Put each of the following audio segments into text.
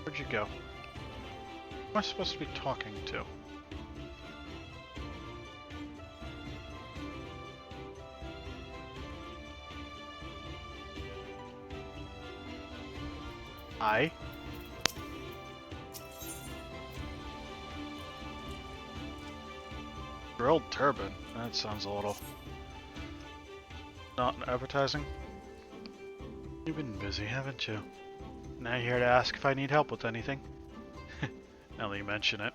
Where'd you go? Who am I supposed to be talking to? Hi? Grilled turban? That sounds a little... not advertising. You've been busy, haven't you? Now you're here to ask if I need help with anything. Now that you mention it.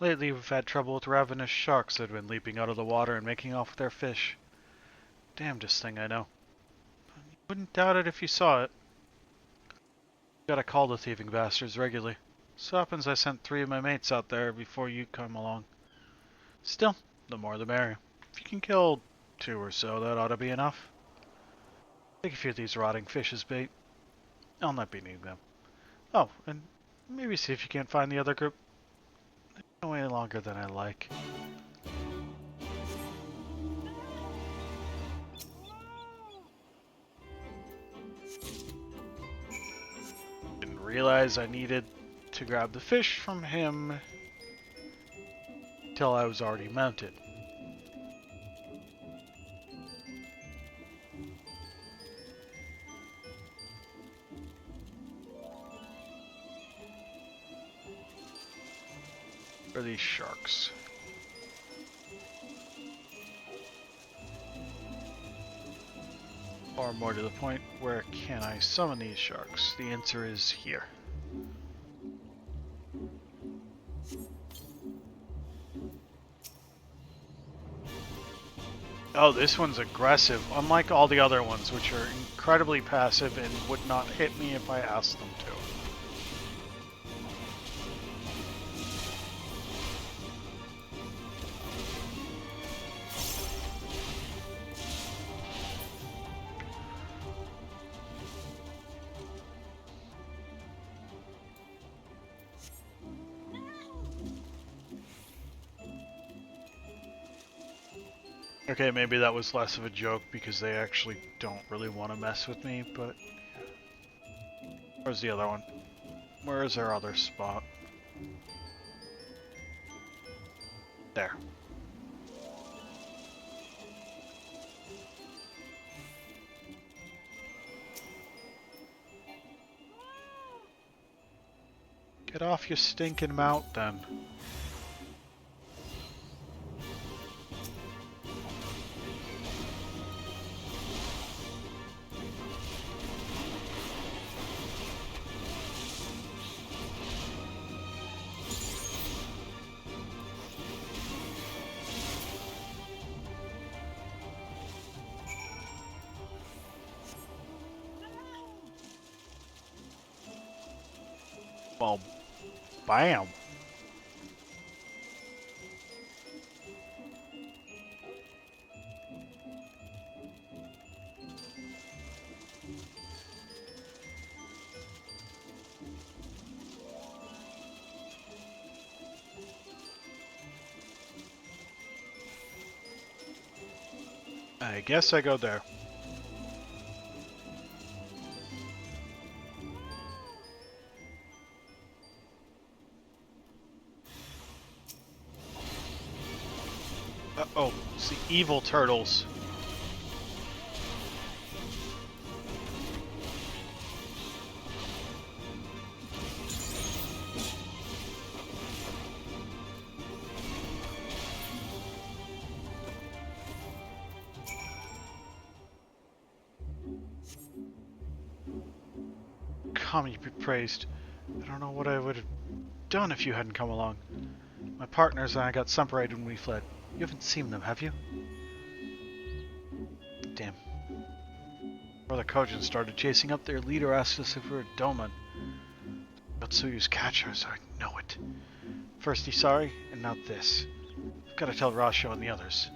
Lately we've had trouble with ravenous sharks that have been leaping out of the water and making off with their fish. Damnedest thing I know. You wouldn't doubt it if you saw it. Gotta call the thieving bastards regularly. So happens I sent 3 of my mates out there before you come along. Still, the more the merrier. If you can kill 2 or so, that ought to be enough. Take a few of these rotting fish as bait. I'll not be needing them. Oh, and maybe see if you can't find the other group. They've been away longer than I like. Didn't realize I needed to grab the fish from him till I was already mounted. Where are these sharks? Or more to the point, where can I summon these sharks? The answer is here. Oh, this one's aggressive, unlike all the other ones, which are incredibly passive and would not hit me if I asked them to. Okay, maybe that was less of a joke because they actually don't really want to mess with me, but... Where's the other one? Where is our other spot? There. Get off your stinking mount, then. Well, bam. I guess I go there. Uh-oh, it's the evil turtles. Come, you be praised. I don't know what I would have done if you hadn't come along. My partners and I got separated when we fled. You haven't seen them, have you? Damn. Brother Kojin started chasing up their leader, asked us if we were Doman. Yotsuyu's catcher, so I know it. First he's sorry, and now this. I've got to tell Rasho and the others.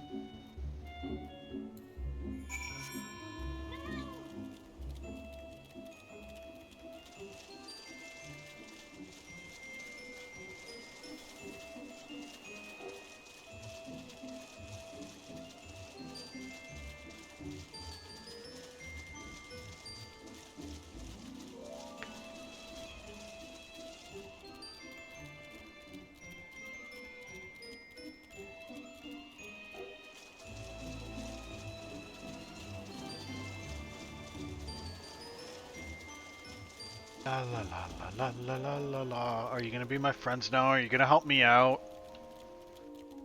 La la la la la la la la. Are you gonna be my friends now? Are you gonna help me out?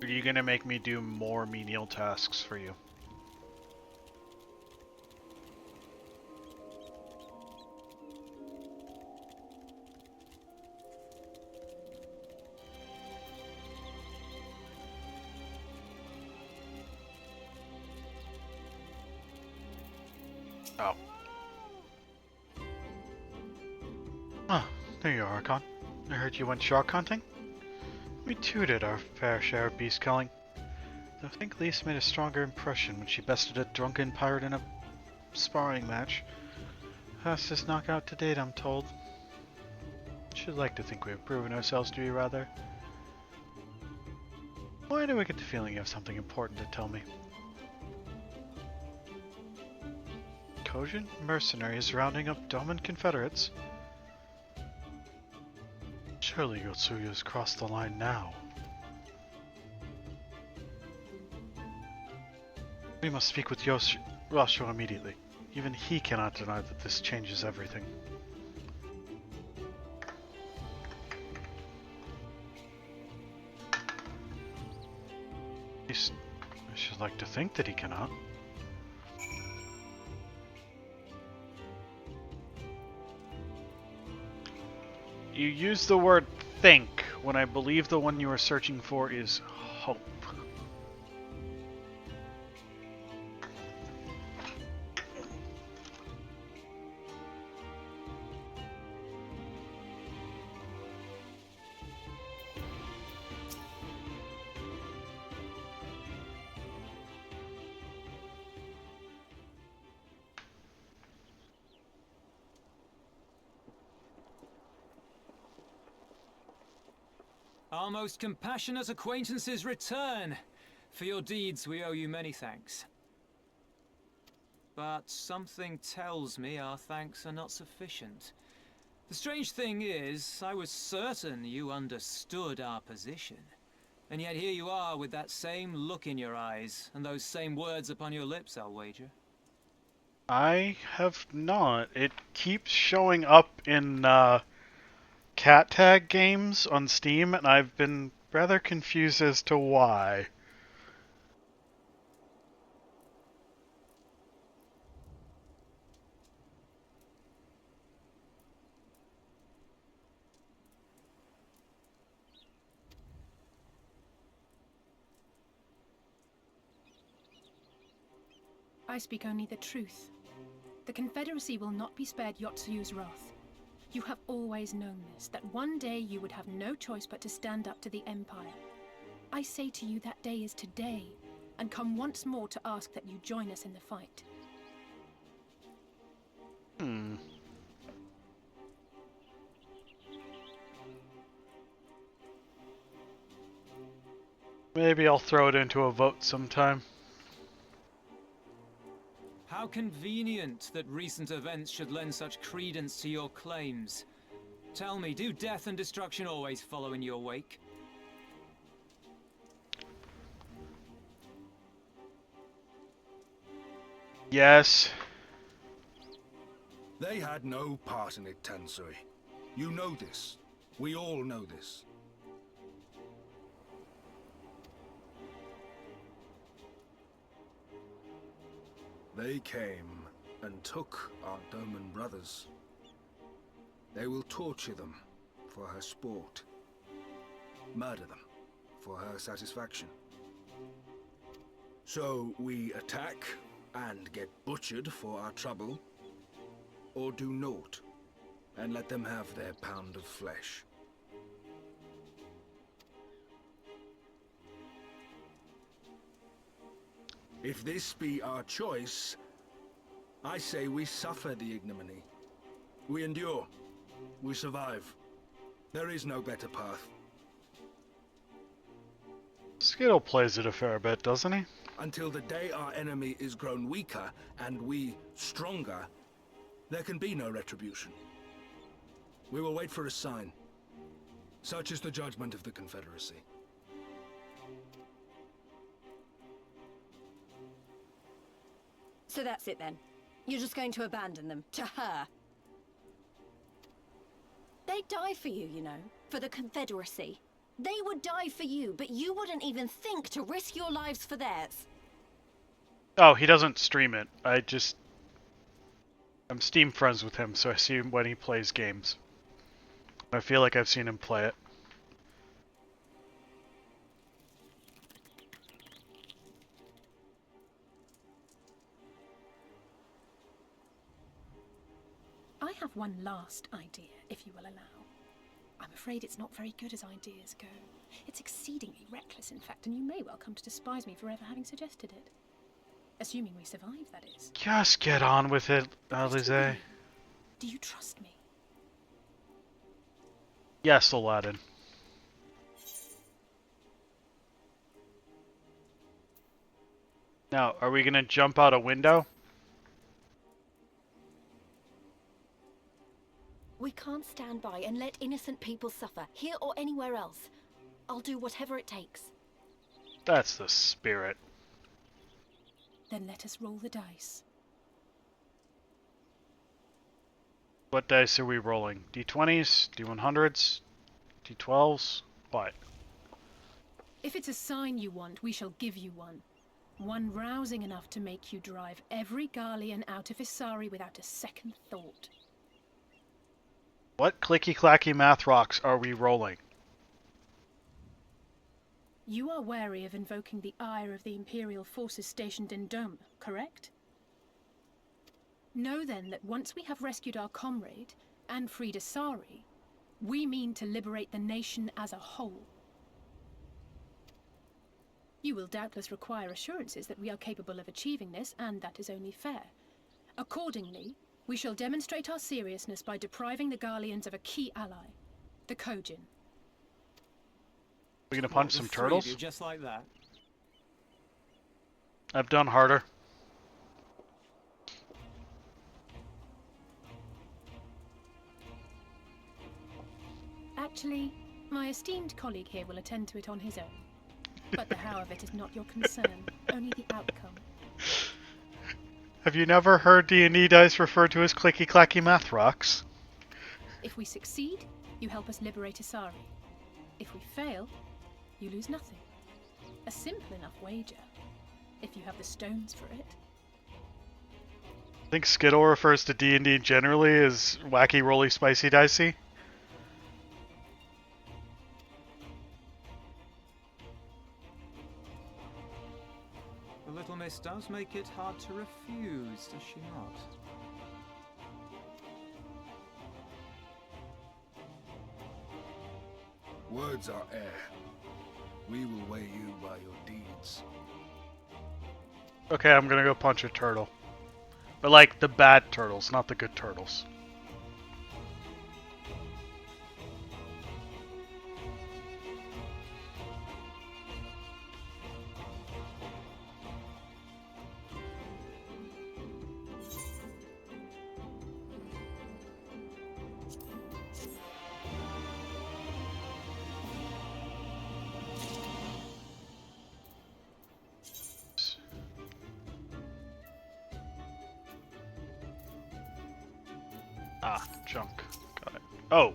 Or are you gonna make me do more menial tasks for you? Oh. Ah, there you are, Con. I heard you went shark hunting? We too did our fair share of beast killing. Though I think Lise made a stronger impression when she bested a drunken pirate in a sparring match. Fastest knockout to date, I'm told. Should like to think we have proven ourselves to be rather. Why do I get the feeling you have something important to tell me? Kojin? Mercenaries rounding up Doman Confederates? Surely Yotsuyu's crossed the line now. We must speak with Rosho immediately. Even he cannot deny that this changes everything. At least, I should like to think that he cannot. You use the word think when I believe the one you are searching for is hope. Our most compassionate acquaintances return. For your deeds we owe you many thanks. But something tells me our thanks are not sufficient. The strange thing is, I was certain you understood our position. And yet here you are with that same look in your eyes, and those same words upon your lips, I'll wager. I have not. It keeps showing up in cat tag games on Steam, and I've been rather confused as to why. I speak only the truth. The Confederacy will not be spared Yotsuyu's wrath. You have always known this, that one day you would have no choice but to stand up to the Empire. I say to you that day is today, and come once more to ask that you join us in the fight. Maybe I'll throw it into a vote sometime. How convenient that recent events should lend such credence to your claims. Tell me, do death and destruction always follow in your wake? Yes. They had no part in it, Tansui. You know this. We all know this. They came and took our Doman brothers. They will torture them for her sport. Murder them for her satisfaction. So we attack and get butchered for our trouble, or do naught and let them have their pound of flesh. If this be our choice, I say we suffer the ignominy. We endure. We survive. There is no better path. Skittle plays it a fair bit, doesn't he? Until the day our enemy is grown weaker and we stronger, there can be no retribution. We will wait for a sign. Such is the judgment of the Confederacy. So that's it then. You're just going to abandon them to her. They'd die for you, you know, for the Confederacy. They would die for you, but you wouldn't even think to risk your lives for theirs. Oh, he doesn't stream it. I'm Steam friends with him, so I see him when he plays games. I feel like I've seen him play it. I have one last idea, if you will allow. I'm afraid it's not very good as ideas go. It's exceedingly reckless, in fact, and you may well come to despise me for ever having suggested it. Assuming we survive, that is. Just get on with it, Alize. Do you trust me? Yes, Aladdin. Now, are we gonna jump out a window? We can't stand by and let innocent people suffer, here or anywhere else. I'll do whatever it takes. That's the spirit. Then let us roll the dice. What dice are we rolling? D20s? D100s? D12s? What? If it's a sign you want, we shall give you one. One rousing enough to make you drive every Garlean out of Isari without a second thought. What clicky-clacky math rocks are we rolling? You are wary of invoking the ire of the Imperial forces stationed in Dome, correct? Know then that once we have rescued our comrade and freed Isari, we mean to liberate the nation as a whole. You will doubtless require assurances that we are capable of achieving this, and that is only fair. Accordingly, we shall demonstrate our seriousness by depriving the Garleans of a key ally, the Kojin. We gonna punch some turtles? You just like that. I've done harder. Actually, my esteemed colleague here will attend to it on his own. But the how of it is not your concern, only the outcome. Have you never heard D&D dice referred to as clicky-clacky math rocks? If we succeed, you help us liberate Isari. If we fail, you lose nothing. A simple enough wager, if you have the stones for it. I think Skittle refers to D&D generally as wacky, rolly, spicy, dicey. The little miss does make it hard to refuse, does she not? Words are air. We will weigh you by your deeds. Okay, I'm gonna go punch a turtle. But like the bad turtles, not the good turtles. Ah, junk. Got it. Oh!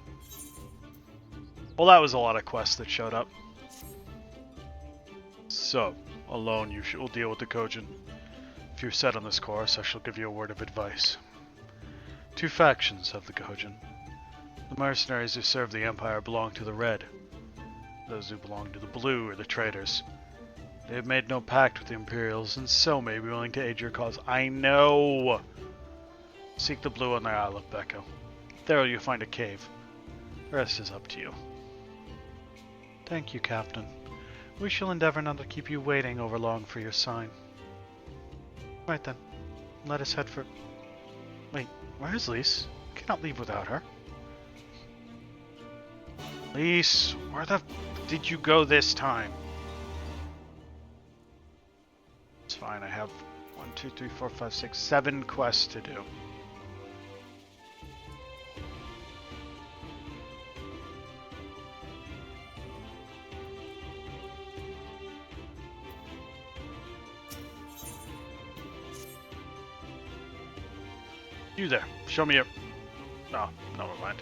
Well, that was a lot of quests that showed up. So, alone you will deal with the Kojin. If you're set on this course, I shall give you a word of advice. Two factions have the Kojin. The mercenaries who serve the Empire belong to the Red. Those who belong to the Blue are the traitors. They have made no pact with the Imperials, and so may be willing to aid your cause. I know! Seek the Blue on the Isle of Becco. There you'll find a cave. The rest is up to you. Thank you, Captain. We shall endeavor not to keep you waiting over long for your sign. Right then. Let us head for... Wait, where is Lise? I cannot leave without her. Lise, where the did you go this time? It's fine, I have 1, 2, 3, 4, 5, 6, 7 quests to do. You there. Show me your... Oh, never mind.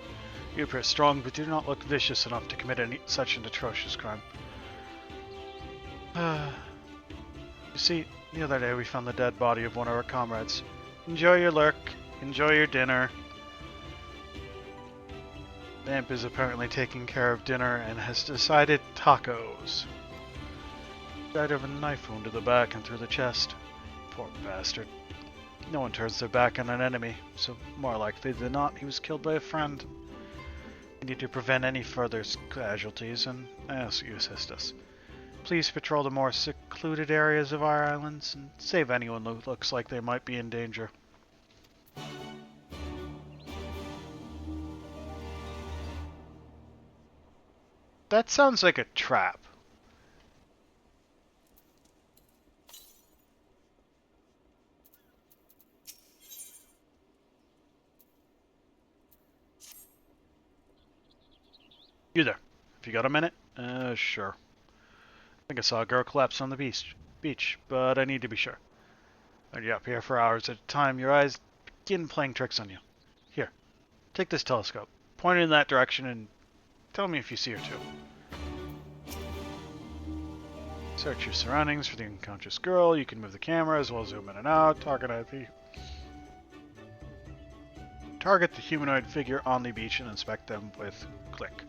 You appear strong, but do not look vicious enough to commit such an atrocious crime. You see, the other day we found the dead body of one of our comrades. Enjoy your lurk. Enjoy your dinner. Vamp is apparently taking care of dinner and has decided tacos. Died of a knife wound to the back and through the chest. Poor bastard. No one turns their back on an enemy, so more likely than not he was killed by a friend. We need to prevent any further casualties, and I ask you to assist us. Please patrol the more secluded areas of our islands and save anyone who looks like they might be in danger. That sounds like a trap. You there. Have you got a minute? Sure. I think I saw a girl collapse on the beach, but I need to be sure. When you're up here for hours at a time, your eyes begin playing tricks on you. Here, take this telescope, point it in that direction, and tell me if you see her too. Search your surroundings for the unconscious girl. You can move the camera as well as zoom in and out. Target the humanoid figure on the beach and inspect them with click.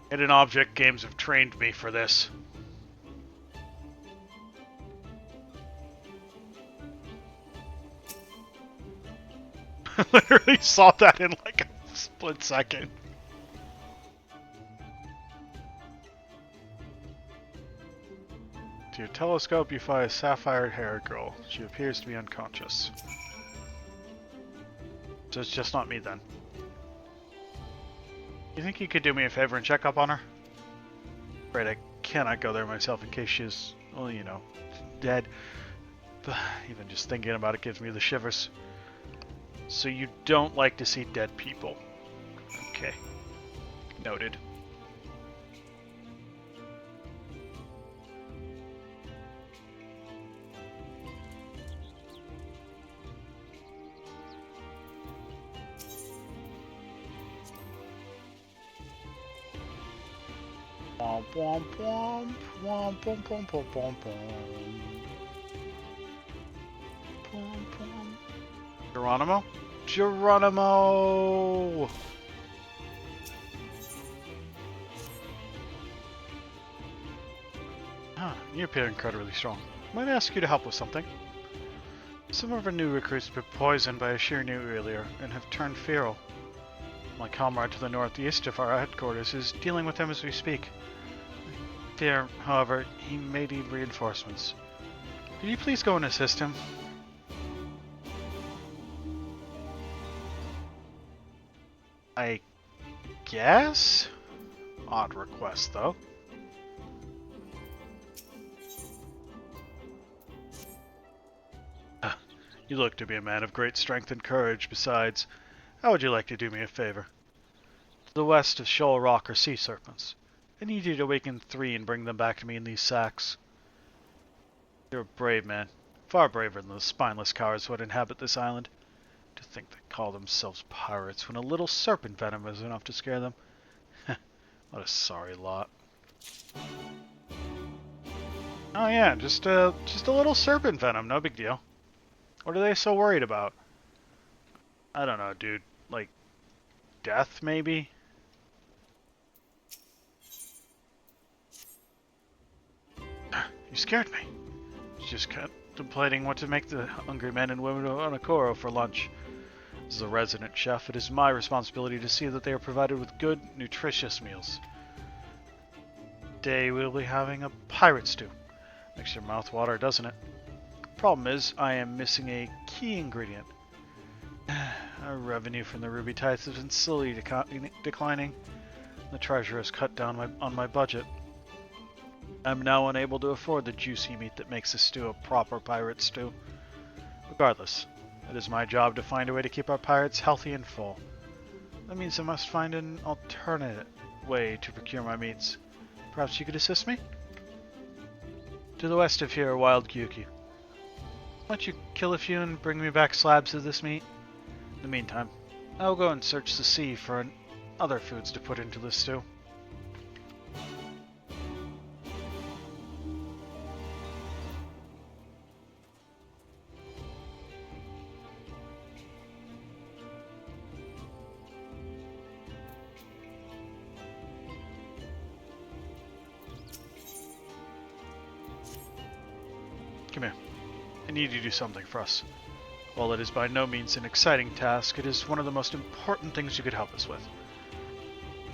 Hidden object games have trained me for this. I literally saw that in like a split second. To your telescope, you find a sapphire-haired girl. She appears to be unconscious. So it's just not me then. You think you could do me a favor and check up on her? Right, I cannot go there myself in case she's, well, you know, dead. But even just thinking about it gives me the shivers. So you don't like to see dead people. Okay. Noted. Womp womp womp womp womp womp womp womp womp. Geronimo? Geronimo! You appear incredibly strong. Might I ask you to help with something? Some of our new recruits have been poisoned by a sheer new earlier and have turned feral. My comrade to the northeast of our headquarters is dealing with them as we speak. Fear, however, he may need reinforcements. Could you please go and assist him? I guess? Odd request, though. You look to be a man of great strength and courage. Besides, how would you like to do me a favor? To the west of Shoal Rock are sea serpents. I need you to awaken 3 and bring them back to me in these sacks. You're a brave man. Far braver than the spineless cowards who would inhabit this island. To think they call themselves pirates when a little serpent venom is enough to scare them. What a sorry lot. Oh yeah, just a little serpent venom, no big deal. What are they so worried about? I don't know, dude. Like, death, maybe? You scared me. Just contemplating what to make the hungry men and women of Onokoro for lunch. As a resident chef, it is my responsibility to see that they are provided with good, nutritious meals. Today we'll be having a pirate stew. Makes your mouth water, doesn't it? Problem is, I am missing a key ingredient. Our revenue from the ruby tithes has been slowly declining. The treasurer has cut down on my budget. I'm now unable to afford the juicy meat that makes the stew a proper pirate stew. Regardless, it is my job to find a way to keep our pirates healthy and full. That means I must find an alternate way to procure my meats. Perhaps you could assist me? To the west of here are wild gyuki. Why don't you kill a few and bring me back slabs of this meat? In the meantime, I'll go and search the sea for other foods to put into the stew. Come here. I need you to do something for us. While it is by no means an exciting task, it is one of the most important things you could help us with.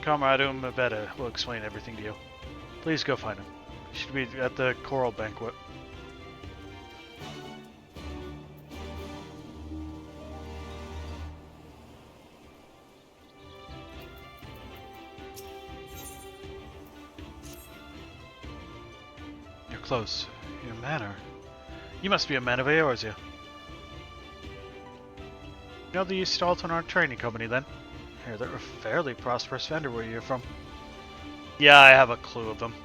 Comrade Miqo'te will explain everything to you. Please go find him. He should be at the choral banquet. Your clothes, your manner. You must be a man of Eorzea. You know the East Alton Trading Company, then? I hear they're a fairly prosperous vendor where you're from. Yeah, I have a clue of them.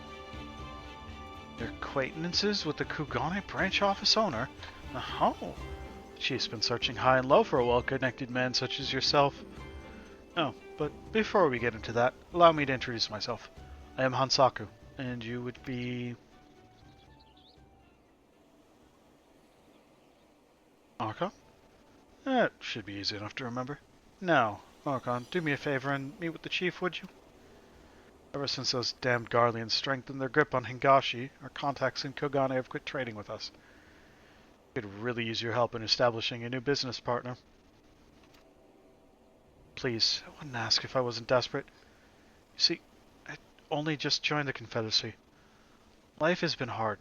They're acquaintances with the Kugane branch office owner? Oh, she's been searching high and low for a well-connected man such as yourself. Oh, but before we get into that, allow me to introduce myself. I am Hansaku, and you would be... Archon? That should be easy enough to remember. Now, Archon, do me a favor and meet with the chief, would you? Ever since those damned Garleans strengthened their grip on Hingashi, our contacts in Kogane have quit trading with us. We could really use your help in establishing a new business partner. Please, I wouldn't ask if I wasn't desperate. You see, I only just joined the Confederacy. Life has been hard,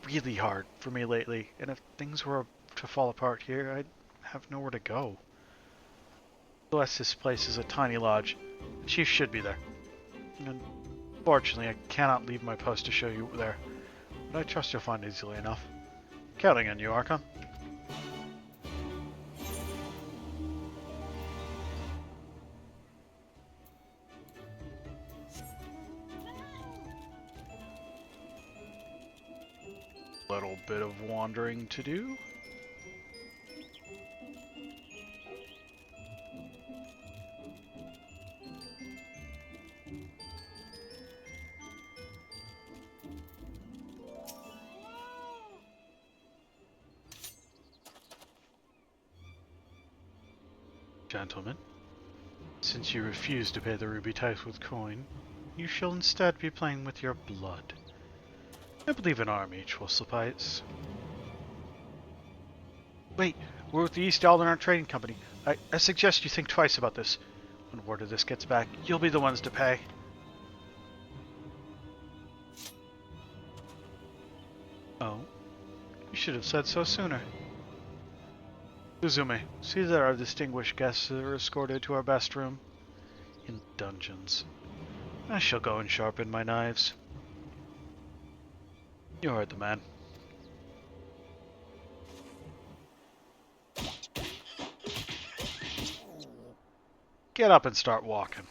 really hard, for me lately, and if things were to fall apart here, I'd have nowhere to go. Bless this place is a tiny lodge. The chief should be there. Unfortunately, I cannot leave my post to show you there, but I trust you'll find it easily enough. Counting on you, Archon. Little bit of wandering to do. Gentlemen, since you refuse to pay the ruby tithe with coin, you shall instead be playing with your blood. I believe an arm each will suffice. Wait, we're with the East Alton Trading Company. I suggest you think twice about this. When word of this gets back, you'll be the ones to pay. Oh, you should have said so sooner. Suzume, see that our distinguished guests are escorted to our best room. In dungeons. I shall go and sharpen my knives. You heard the man. Get up and start walking.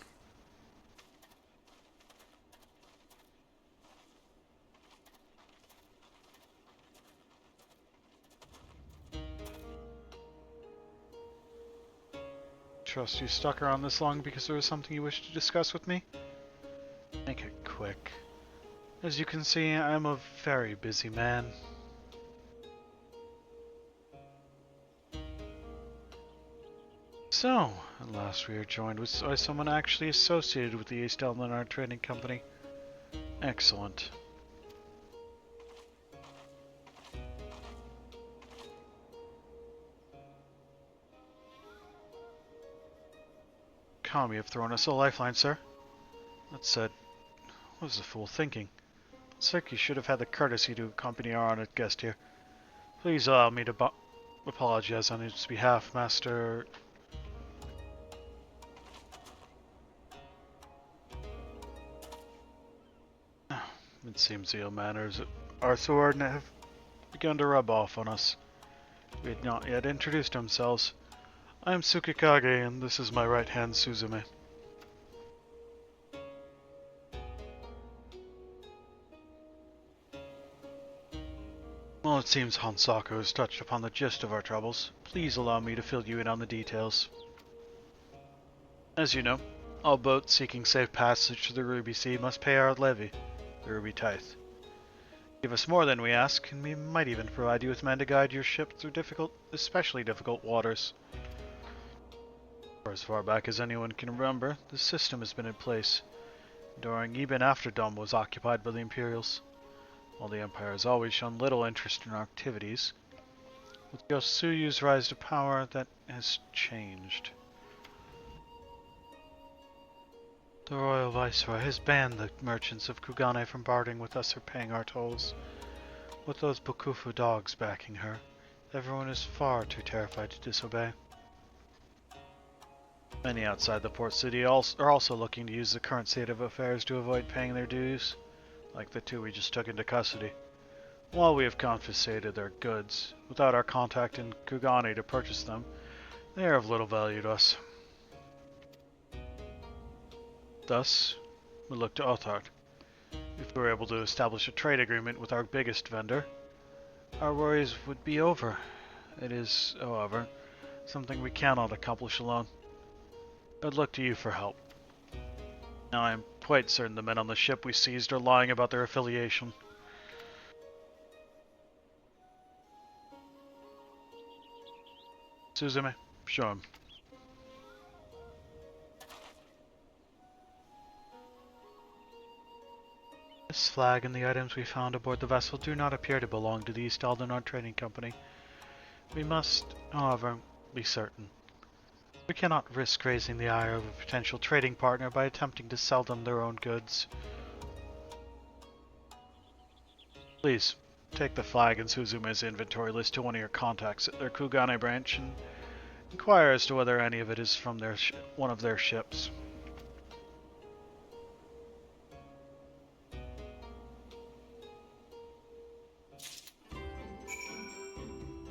Trust you stuck around this long because there was something you wished to discuss with me? Make it quick. As you can see, I'm a very busy man. So, at last we are joined by someone actually associated with the East Alton Trading Company. Excellent. Kami have thrown us a lifeline, sir. That said, what was the fool thinking? Seki should have had the courtesy to accompany our honored guest here. Please allow me to apologize on his behalf, Master... It seems the ill manners at Arthur have begun to rub off on us. We had not yet introduced ourselves. I am Tsukikage, and this is my right hand, Suzume. Well, it seems Hansaku has touched upon the gist of our troubles. Please allow me to fill you in on the details. As you know, all boats seeking safe passage to the Ruby Sea must pay our levy, the Ruby Tithe. Give us more than we ask, and we might even provide you with men to guide your ship through especially difficult waters. For as far back as anyone can remember, the system has been in place, during even after Dome was occupied by the Imperials. While the Empire has always shown little interest in our activities, with Yosuyu's rise to power, that has changed. The Royal Viceroy has banned the merchants of Kugane from bartering with us or paying our tolls. With those Bokufu dogs backing her, everyone is far too terrified to disobey. Many outside the port city are also looking to use the current state of affairs to avoid paying their dues, like the two we just took into custody. While we have confiscated their goods, without our contact in Kugane to purchase them, they are of little value to us. Thus, we look to Othard. If we were able to establish a trade agreement with our biggest vendor, our worries would be over. It is, however, something we cannot accomplish alone. I'd look to you for help. Now I am quite certain the men on the ship we seized are lying about their affiliation. Suzume, show him. This flag and the items we found aboard the vessel do not appear to belong to the East Aldenard Trading Company. We must, however, be certain. We cannot risk raising the ire of a potential trading partner by attempting to sell them their own goods. Please, take the flag and Suzume's inventory list to one of your contacts at their Kugane branch and inquire as to whether any of it is from one of their ships.